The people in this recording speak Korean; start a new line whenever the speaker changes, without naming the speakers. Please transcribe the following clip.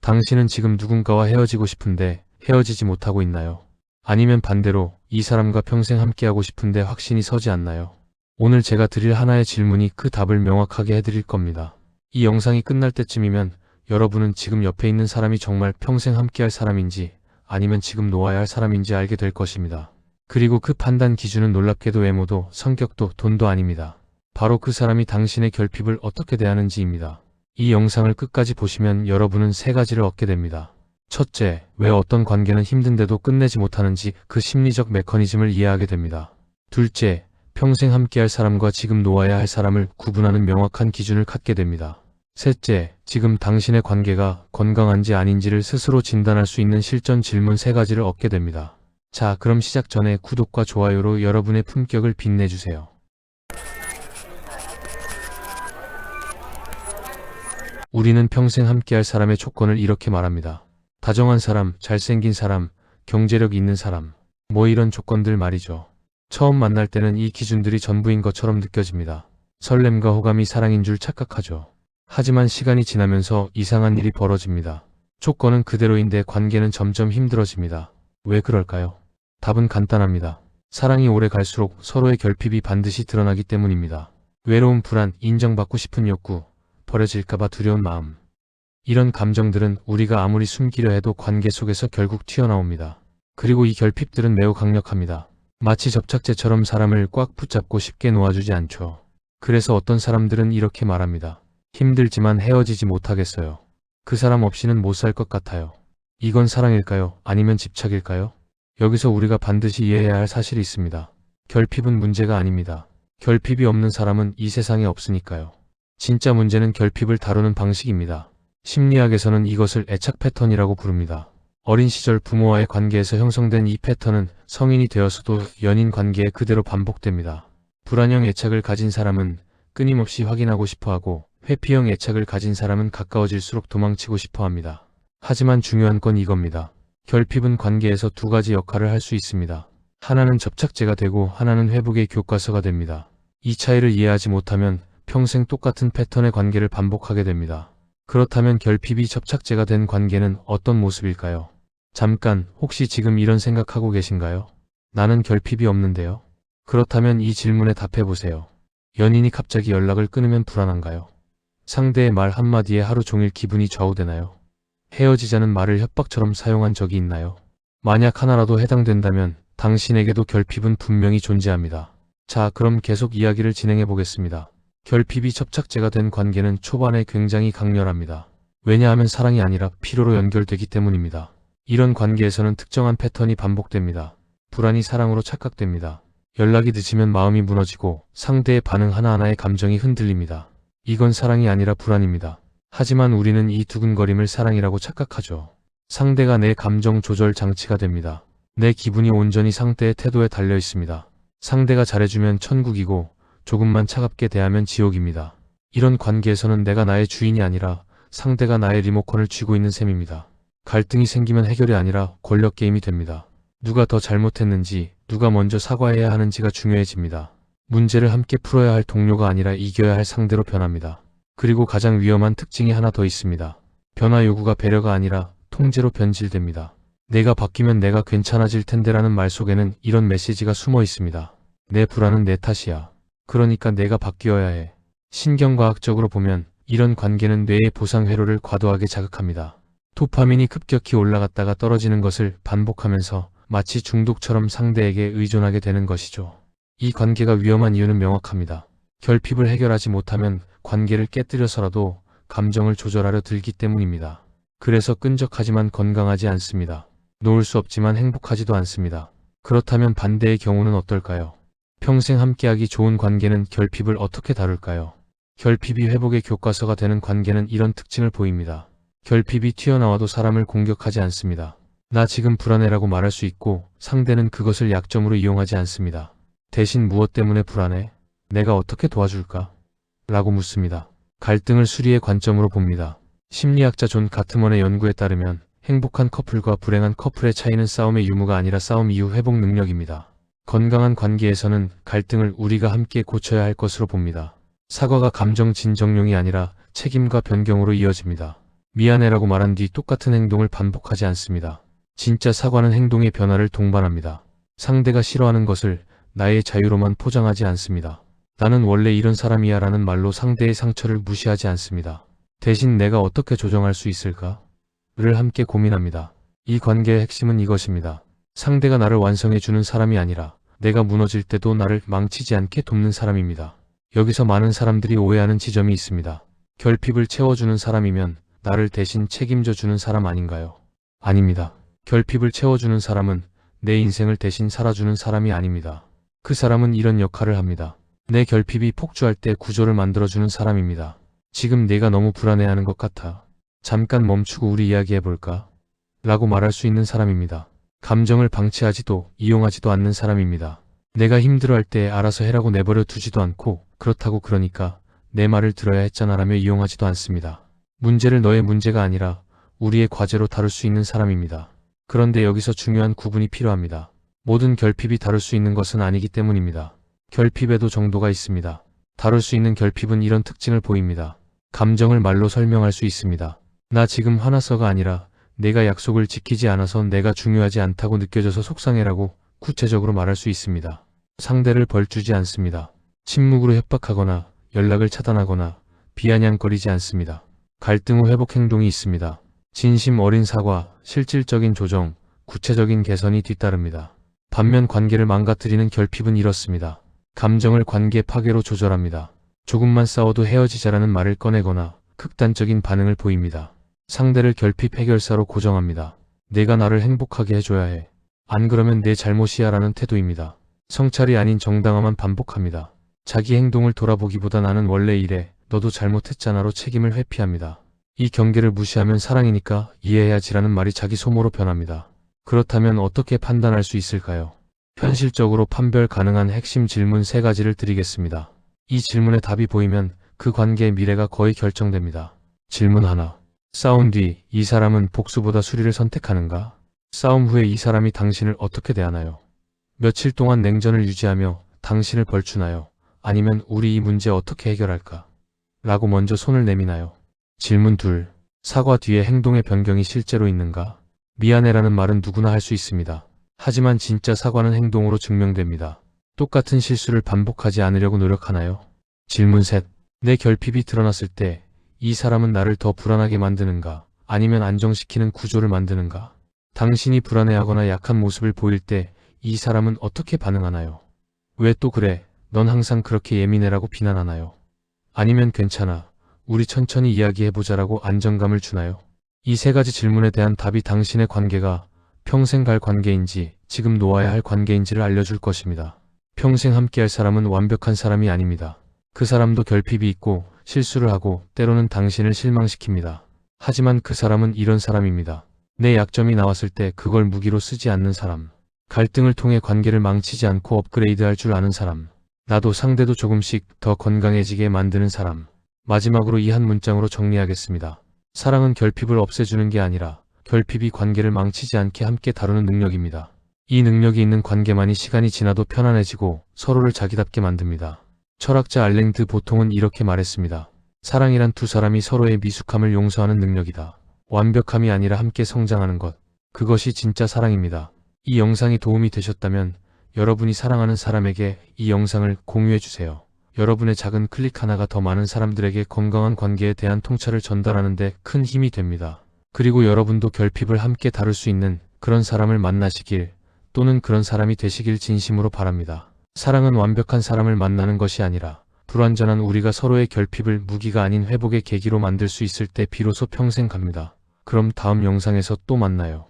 당신은 지금 누군가와 헤어지고 싶은데 헤어지지 못하고 있나요? 아니면 반대로 이 사람과 평생 함께하고 싶은데 확신이 서지 않나요? 오늘 제가 드릴 하나의 질문이 그 답을 명확하게 해드릴 겁니다. 이 영상이 끝날 때쯤이면 여러분은 지금 옆에 있는 사람이 정말 평생 함께할 사람인지 아니면 지금 놓아야 할 사람인지 알게 될 것입니다. 그리고 그 판단 기준은 놀랍게도 외모도 성격도 돈도 아닙니다. 바로 그 사람이 당신의 결핍을 어떻게 대하는지입니다. 이 영상을 끝까지 보시면 여러분은 세 가지를 얻게 됩니다. 첫째, 왜 어떤 관계는 힘든데도 끝내지 못하는지 그 심리적 메커니즘을 이해하게 됩니다. 둘째, 평생 함께할 사람과 지금 놓아야 할 사람을 구분하는 명확한 기준을 갖게 됩니다. 셋째, 지금 당신의 관계가 건강한지 아닌지를 스스로 진단할 수 있는 실전 질문 세 가지를 얻게 됩니다. 자, 그럼 시작 전에 구독과 좋아요로 여러분의 품격을 빛내주세요. 우리는 평생 함께할 사람의 조건을 이렇게 말합니다. 다정한 사람, 잘생긴 사람, 경제력 있는 사람. 뭐 이런 조건들 말이죠. 처음 만날 때는 이 기준들이 전부인 것처럼 느껴집니다. 설렘과 호감이 사랑인 줄 착각하죠. 하지만 시간이 지나면서 이상한 일이 벌어집니다. 조건은 그대로인데 관계는 점점 힘들어집니다. 왜 그럴까요? 답은 간단합니다. 사랑이 오래 갈수록 서로의 결핍이 반드시 드러나기 때문입니다. 외로움, 불안, 인정받고 싶은 욕구, 버려질까봐 두려운 마음. 이런 감정들은 우리가 아무리 숨기려 해도 관계 속에서 결국 튀어나옵니다. 그리고 이 결핍들은 매우 강력합니다. 마치 접착제처럼 사람을 꽉 붙잡고 쉽게 놓아주지 않죠. 그래서 어떤 사람들은 이렇게 말합니다. 힘들지만 헤어지지 못하겠어요. 그 사람 없이는 못 살 것 같아요. 이건 사랑일까요? 아니면 집착일까요? 여기서 우리가 반드시 이해해야 할 사실이 있습니다. 결핍은 문제가 아닙니다. 결핍이 없는 사람은 이 세상에 없으니까요. 진짜 문제는 결핍을 다루는 방식입니다. 심리학에서는 이것을 애착 패턴이라고 부릅니다. 어린 시절 부모와의 관계에서 형성된 이 패턴은 성인이 되어서도 연인 관계에 그대로 반복됩니다. 불안형 애착을 가진 사람은 끊임없이 확인하고 싶어하고 회피형 애착을 가진 사람은 가까워질수록 도망치고 싶어합니다. 하지만 중요한 건 이겁니다. 결핍은 관계에서 두 가지 역할을 할 수 있습니다. 하나는 접착제가 되고 하나는 회복의 교과서가 됩니다. 이 차이를 이해하지 못하면 평생 똑같은 패턴의 관계를 반복하게 됩니다. 그렇다면 결핍이 접착제가 된 관계는 어떤 모습일까요? 잠깐, 혹시 지금 이런 생각하고 계신가요? 나는 결핍이 없는데요? 그렇다면 이 질문에 답해보세요. 연인이 갑자기 연락을 끊으면 불안한가요? 상대의 말 한마디에 하루 종일 기분이 좌우되나요? 헤어지자는 말을 협박처럼 사용한 적이 있나요? 만약 하나라도 해당된다면 당신에게도 결핍은 분명히 존재합니다. 자, 그럼 계속 이야기를 진행해 보겠습니다. 결핍이 접착제가 된 관계는 초반에 굉장히 강렬합니다. 왜냐하면 사랑이 아니라 필요로 연결되기 때문입니다. 이런 관계에서는 특정한 패턴이 반복됩니다. 불안이 사랑으로 착각됩니다. 연락이 늦으면 마음이 무너지고 상대의 반응 하나하나에 감정이 흔들립니다. 이건 사랑이 아니라 불안입니다. 하지만 우리는 이 두근거림을 사랑이라고 착각하죠. 상대가 내 감정 조절 장치가 됩니다. 내 기분이 온전히 상대의 태도에 달려 있습니다. 상대가 잘해주면 천국이고 조금만 차갑게 대하면 지옥입니다. 이런 관계에서는 내가 나의 주인이 아니라 상대가 나의 리모컨을 쥐고 있는 셈입니다. 갈등이 생기면 해결이 아니라 권력 게임이 됩니다. 누가 더 잘못했는지, 누가 먼저 사과해야 하는지가 중요해집니다. 문제를 함께 풀어야 할 동료가 아니라 이겨야 할 상대로 변합니다. 그리고 가장 위험한 특징이 하나 더 있습니다. 변화 요구가 배려가 아니라 통제로 변질됩니다. 내가 바뀌면 내가 괜찮아질 텐데라는 말 속에는 이런 메시지가 숨어 있습니다. 내 불안은 내 탓이야. 그러니까 내가 바뀌어야 해. 신경과학적으로 보면 이런 관계는 뇌의 보상 회로를 과도하게 자극합니다. 도파민이 급격히 올라갔다가 떨어지는 것을 반복하면서 마치 중독처럼 상대에게 의존하게 되는 것이죠. 이 관계가 위험한 이유는 명확합니다. 결핍을 해결하지 못하면 관계를 깨뜨려서라도 감정을 조절하려 들기 때문입니다. 그래서 끈적하지만 건강하지 않습니다. 놓을 수 없지만 행복하지도 않습니다. 그렇다면 반대의 경우는 어떨까요? 평생 함께하기 좋은 관계는 결핍을 어떻게 다룰까요? 결핍이 회복의 교과서가 되는 관계는 이런 특징을 보입니다. 결핍이 튀어나와도 사람을 공격하지 않습니다. 나 지금 불안해라고 말할 수 있고 상대는 그것을 약점으로 이용하지 않습니다. 대신 무엇 때문에 불안해? 내가 어떻게 도와줄까? 라고 묻습니다. 갈등을 수리의 관점으로 봅니다. 심리학자 존 가트먼의 연구에 따르면 행복한 커플과 불행한 커플의 차이는 싸움의 유무가 아니라 싸움 이후 회복 능력입니다. 건강한 관계에서는 갈등을 우리가 함께 고쳐야 할 것으로 봅니다. 사과가 감정 진정용이 아니라 책임과 변경으로 이어집니다. 미안해라고 말한 뒤 똑같은 행동을 반복하지 않습니다. 진짜 사과는 행동의 변화를 동반합니다. 상대가 싫어하는 것을 나의 자유로만 포장하지 않습니다. 나는 원래 이런 사람이야 라는 말로 상대의 상처를 무시하지 않습니다. 대신 내가 어떻게 조정할 수 있을까? 를 함께 고민합니다. 이 관계의 핵심은 이것입니다. 상대가 나를 완성해주는 사람이 아니라 내가 무너질 때도 나를 망치지 않게 돕는 사람입니다. 여기서 많은 사람들이 오해하는 지점이 있습니다. 결핍을 채워주는 사람이면 나를 대신 책임져주는 사람 아닌가요? 아닙니다. 결핍을 채워주는 사람은 내 인생을 대신 살아주는 사람이 아닙니다. 그 사람은 이런 역할을 합니다. 내 결핍이 폭주할 때 구조를 만들어주는 사람입니다. 지금 내가 너무 불안해하는 것 같아. 잠깐 멈추고 우리 이야기해볼까? 라고 말할 수 있는 사람입니다. 감정을 방치하지도 이용하지도 않는 사람입니다. 내가 힘들어할 때 알아서 해라고 내버려 두지도 않고 그렇다고 그러니까 내 말을 들어야 했잖아 라며 이용하지도 않습니다. 문제를 너의 문제가 아니라 우리의 과제로 다룰 수 있는 사람입니다. 그런데 여기서 중요한 구분이 필요합니다. 모든 결핍이 다룰 수 있는 것은 아니기 때문입니다. 결핍에도 정도가 있습니다. 다룰 수 있는 결핍은 이런 특징을 보입니다. 감정을 말로 설명할 수 있습니다. 나 지금 화났어가 아니라 내가 약속을 지키지 않아서 내가 중요하지 않다고 느껴져서 속상해라고 구체적으로 말할 수 있습니다. 상대를 벌주지 않습니다. 침묵으로 협박하거나 연락을 차단하거나 비아냥거리지 않습니다. 갈등 후 회복 행동이 있습니다. 진심 어린 사과, 실질적인 조정, 구체적인 개선이 뒤따릅니다. 반면 관계를 망가뜨리는 결핍은 이렇습니다. 감정을 관계 파괴로 조절합니다. 조금만 싸워도 헤어지자라는 말을 꺼내거나 극단적인 반응을 보입니다. 상대를 결핍 해결사로 고정합니다. 내가 나를 행복하게 해줘야 해. 안 그러면 내 잘못이야 라는 태도입니다. 성찰이 아닌 정당화만 반복합니다. 자기 행동을 돌아보기보다 나는 원래 이래, 너도 잘못했잖아로 책임을 회피합니다. 이 경계를 무시하면 사랑이니까 이해해야지라는 말이 자기 소모로 변합니다. 그렇다면 어떻게 판단할 수 있을까요? 현실적으로 판별 가능한 핵심 질문 3가지를 드리겠습니다. 이 질문에 답이 보이면 그 관계의 미래가 거의 결정됩니다. 질문 1. 싸운 뒤 이 사람은 복수보다 수리를 선택하는가? 싸움 후에 이 사람이 당신을 어떻게 대하나요? 며칠 동안 냉전을 유지하며 당신을 벌주나요? 아니면 우리 이 문제 어떻게 해결할까? 라고 먼저 손을 내미나요? 질문 2. 사과 뒤에 행동의 변경이 실제로 있는가? 미안해라는 말은 누구나 할 수 있습니다. 하지만 진짜 사과는 행동으로 증명됩니다. 똑같은 실수를 반복하지 않으려고 노력하나요? 질문 3. 내 결핍이 드러났을 때 이 사람은 나를 더 불안하게 만드는가? 아니면 안정시키는 구조를 만드는가? 당신이 불안해하거나 약한 모습을 보일 때 이 사람은 어떻게 반응하나요? 왜 또 그래? 넌 항상 그렇게 예민해라고 비난하나요? 아니면 괜찮아. 우리 천천히 이야기해보자라고 안정감을 주나요? 이 3가지 질문에 대한 답이 당신의 관계가 평생 갈 관계인지 지금 놓아야 할 관계인지를 알려줄 것입니다. 평생 함께할 사람은 완벽한 사람이 아닙니다. 그 사람도 결핍이 있고 실수를 하고 때로는 당신을 실망시킵니다. 하지만 그 사람은 이런 사람입니다. 내 약점이 나왔을 때 그걸 무기로 쓰지 않는 사람. 갈등을 통해 관계를 망치지 않고 업그레이드할 줄 아는 사람. 나도 상대도 조금씩 더 건강해지게 만드는 사람. 마지막으로 이 한 문장으로 정리하겠습니다. 사랑은 결핍을 없애주는 게 아니라 결핍이 관계를 망치지 않게 함께 다루는 능력입니다. 이 능력이 있는 관계만이 시간이 지나도 편안해지고 서로를 자기답게 만듭니다. 철학자 알랭 드 보통은 이렇게 말했습니다. 사랑이란 두 사람이 서로의 미숙함을 용서하는 능력이다. 완벽함이 아니라 함께 성장하는 것. 그것이 진짜 사랑입니다. 이 영상이 도움이 되셨다면 여러분이 사랑하는 사람에게 이 영상을 공유해주세요. 여러분의 작은 클릭 하나가 더 많은 사람들에게 건강한 관계에 대한 통찰을 전달하는 데 큰 힘이 됩니다. 그리고 여러분도 결핍을 함께 다룰 수 있는 그런 사람을 만나시길 또는 그런 사람이 되시길 진심으로 바랍니다. 사랑은 완벽한 사람을 만나는 것이 아니라 불완전한 우리가 서로의 결핍을 무기가 아닌 회복의 계기로 만들 수 있을 때 비로소 평생 갑니다. 그럼 다음 영상에서 또 만나요.